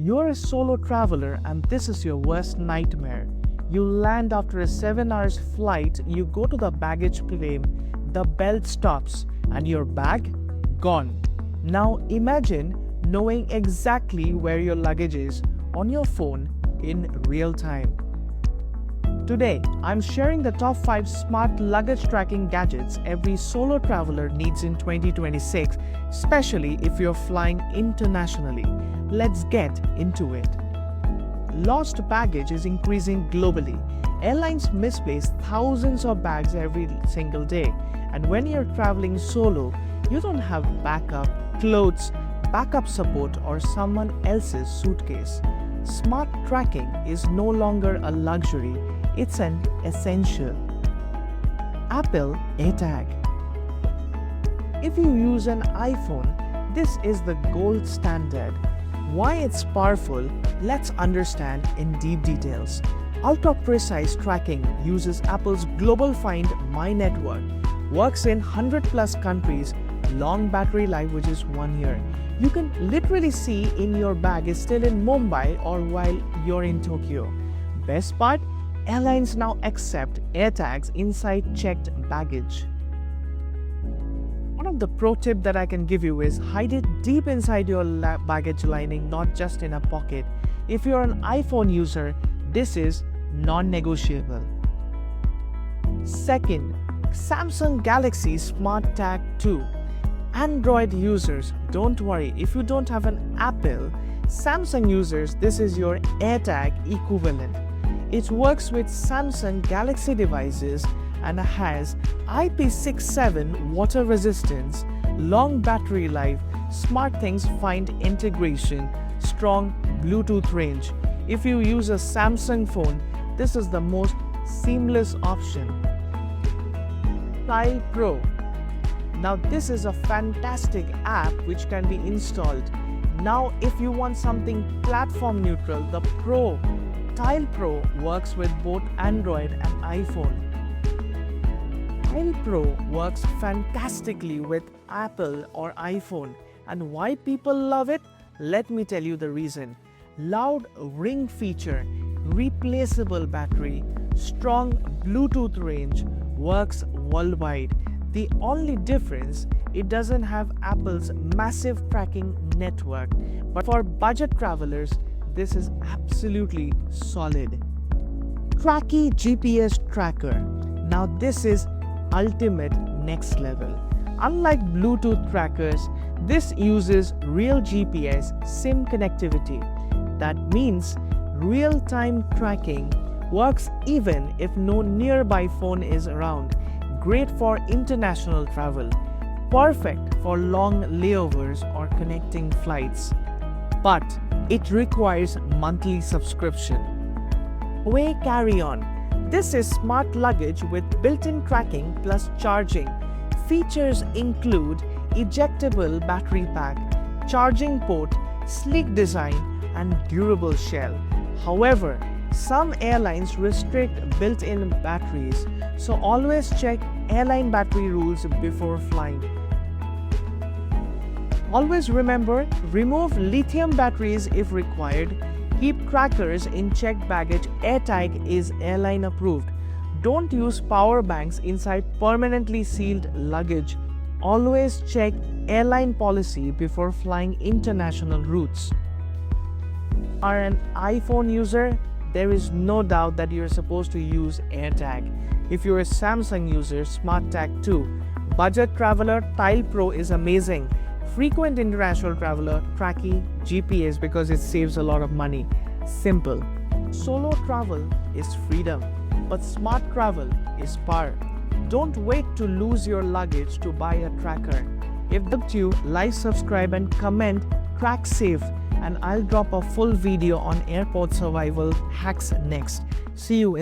You're a solo traveler and this is your worst nightmare. You land after a 7 hour flight, you go to the baggage claim, the belt stops, and your bag? Gone. Now imagine knowing exactly where your luggage is on your phone in real time. Today, I'm sharing the top 5 smart luggage tracking gadgets every solo traveler needs in 2026, especially if you're flying internationally. Let's get into it. Lost baggage is increasing globally. Airlines misplace thousands of bags every single day. And when you're traveling solo, you don't have backup clothes, backup support, or someone else's suitcase. Smart tracking is no longer a luxury, it's an essential. Apple AirTag. If you use an iPhone, this is the gold standard. Why it's powerful, let's understand in deep details. Ultra-precise tracking uses Apple's Global Find My network, works in 100+ countries, long battery life which is 1 year. You can literally see in your bag is still in Mumbai or while you're in Tokyo. Best part, airlines now accept AirTags inside checked baggage. One of the pro tip that I can give you is hide it deep inside your baggage lining, not just in a pocket. If you're an iPhone user, this is non-negotiable. Second, Samsung Galaxy Smart Tag 2. Android users, don't worry, if you don't have an Apple, Samsung users, this is your AirTag equivalent. It works with Samsung Galaxy devices and has IP67 water resistance, long battery life, SmartThings Find integration, strong Bluetooth range. If you use a Samsung phone, this is the most seamless option. Tile Pro. Now this is a fantastic app which can be installed. Now if you want something platform neutral, the Tile Pro works with both Android and iPhone. Tile Pro works fantastically with Apple or iPhone. And why people love it? Let me tell you the reason. Loud ring feature, replaceable battery, strong Bluetooth range, works worldwide. The only difference, it doesn't have Apple's massive tracking network. But for budget travelers, this is absolutely solid. Tracky GPS Tracker. Now this is ultimate next level. Unlike Bluetooth trackers, this uses real GPS SIM connectivity. That means real-time tracking works even if no nearby phone is around. Great for international travel. Perfect for long layovers or connecting flights. But it requires monthly subscription. Away carry-on. This is smart luggage with built-in tracking plus charging. Features include ejectable battery pack, charging port, sleek design, and durable shell. However, some airlines restrict built-in batteries, so always check airline battery rules before flying. Always remember, remove lithium batteries if required. Keep trackers in checked baggage. AirTag is airline approved. Don't use power banks inside permanently sealed luggage. Always check airline policy before flying international routes. Are an iPhone user? There is no doubt that you're supposed to use AirTag. If you're a Samsung user, Smart Tag 2. Budget traveler, Tile Pro is amazing. Frequent international traveler, Tracky GPS because it saves a lot of money. Simple. Solo travel is freedom, but smart travel is power. Don't wait to lose your luggage to buy a tracker. If it helped you, like, subscribe, and comment Track Safe, and I'll drop a full video on airport survival hacks next. See you in